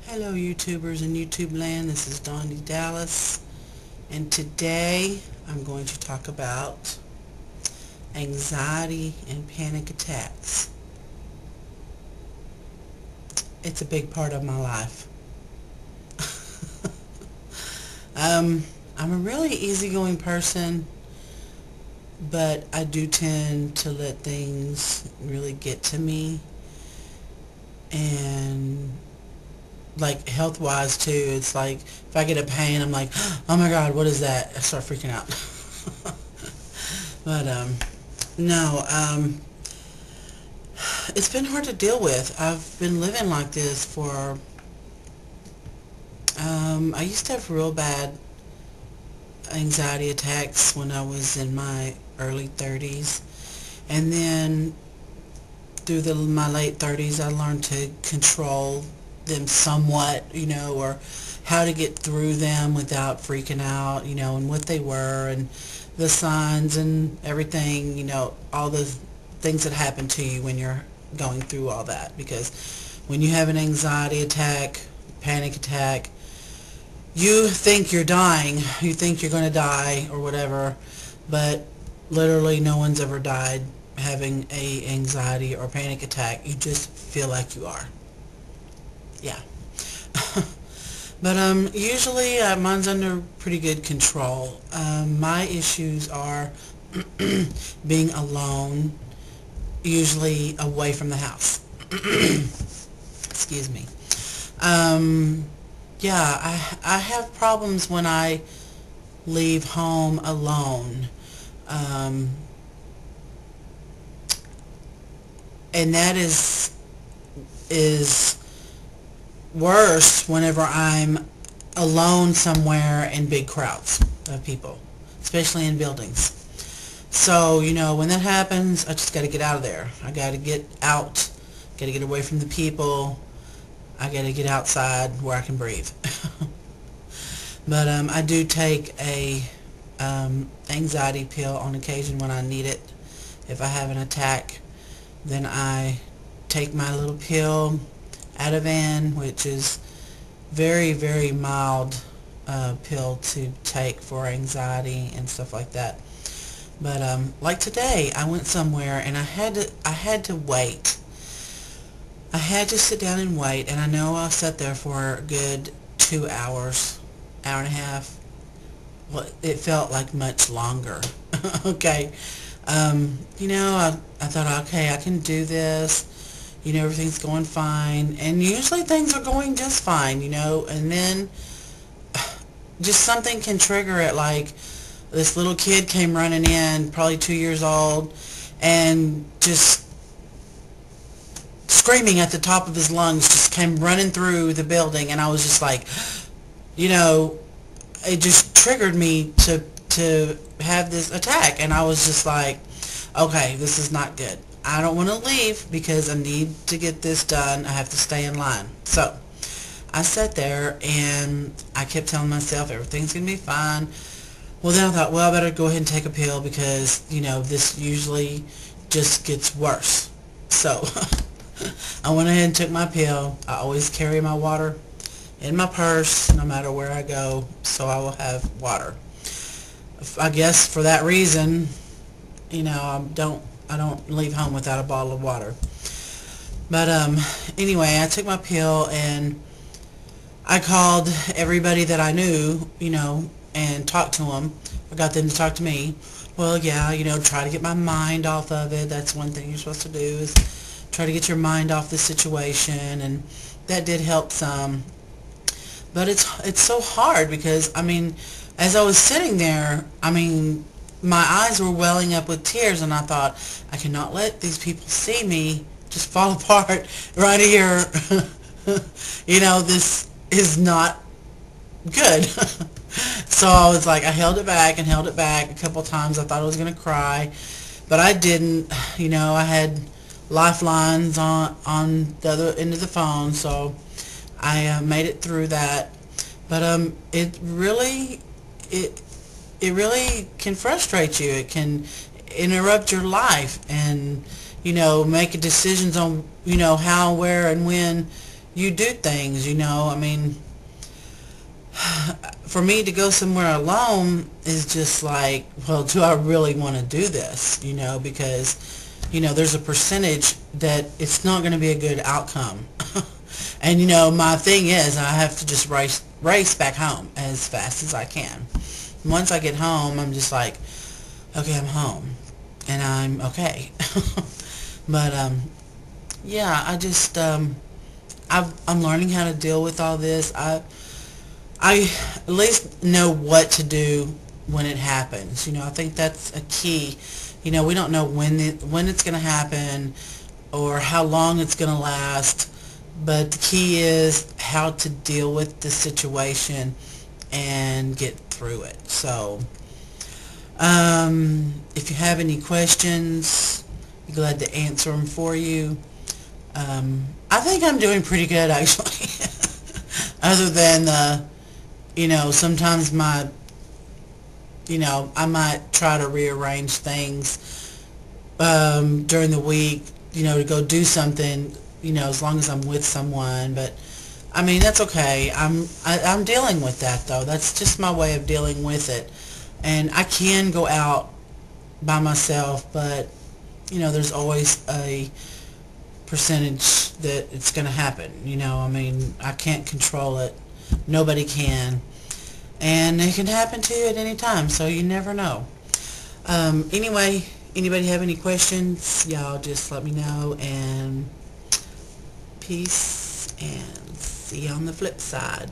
Hello YouTubers and YouTube land, this is DawndeeDALLAS, and today I'm going to talk about anxiety and panic attacks. It's a big part of my life. I'm a really easygoing person, but I do tend to let things really get to me, and like health-wise too. It's like if I get a pain, I'm like, oh my god, what is that? I start freaking out. But no, it's been hard to deal with. I've been living like this for I used to have real bad anxiety attacks when I was in my early 30s, and then through my late 30s I learned to control them somewhat, or how to get through them without freaking out, and what they were and the signs and everything, all the things that happen to you when you're going through all that. Because when you have an anxiety attack, panic attack, you think you're dying, you think you're going to die or whatever, but literally no one's ever died having a anxiety or panic attack. You just feel like you are. Yeah. But usually mine's under pretty good control. My issues are being alone, usually away from the house. Excuse me. Yeah, I have problems when I leave home alone. And that is worse whenever I'm alone somewhere in big crowds of people, especially in buildings. So, when that happens, I just got to get out of there. I got to get out, got to get away from the people. I got to get outside where I can breathe. But I do take a anxiety pill on occasion when I need it. If I have an attack, then I take my little pill, Ativan, which is very, very mild pill to take for anxiety and stuff like that. But like today, I went somewhere and I had to wait. I had to sit down and wait, and I know I sat there for a good 2 hours, hour and a half. Well, it felt like much longer. Okay. I thought, okay, I can do this. Everything's going fine. And usually things are going just fine, and then just something can trigger it. Like this little kid came running in, probably 2 years old, and just screaming at the top of his lungs, just came running through the building, and I was just like, it just triggered me to have this attack, and I was just like, okay, this is not good. I don't want to leave because I need to get this done. I have to stay in line. So I sat there and I kept telling myself everything's going to be fine. Well, then I thought, well, I better go ahead and take a pill because, this usually just gets worse. So I went ahead and took my pill. I always carry my water in my purse no matter where I go, so I will have water. I guess for that reason, I don't leave home without a bottle of water. But anyway, I took my pill and I called everybody that I knew, and talked to them. I got them to talk to me. Well, yeah, try to get my mind off of it. That's one thing you're supposed to do, is try to get your mind off the situation, and that did help some. But it's so hard because, as I was sitting there, my eyes were welling up with tears, and I thought, I cannot let these people see me just fall apart right here. This is not good. So I was like, I held it back and held it back a couple times. I thought I was going to cry, but I didn't. I had lifelines on the other end of the phone, so I made it through that. But it really can frustrate you. It can interrupt your life, and make decisions on how, where, and when you do things, you know. I mean, for me to go somewhere alone is just like, well, do I really want to do this, you know, because, you know, there's a percentage that it's not going to be a good outcome. And, you know, my thing is I have to just race back home as fast as I can. Once I get home, I'm just like, okay, I'm home, and I'm okay. But, yeah, I'm learning how to deal with all this. I at least know what to do when it happens. You know, I think that's a key. You know, we don't know when it's going to happen or how long it's going to last, but the key is how to deal with the situation and get through it. So, if you have any questions, be glad to answer them for you. I think I'm doing pretty good, actually. Other than, you know, sometimes you know, I might try to rearrange things during the week, you know, to go do something, you know, as long as I'm with someone. But, I mean, that's okay. I'm dealing with that, though. That's just my way of dealing with it. And I can go out by myself, but, you know, there's always a percentage that it's going to happen, you know. I mean, I can't control it. Nobody can. And it can happen to you at any time, so you never know. Anyway, anybody have any questions, y'all just let me know, and peace, and see you on the flip side.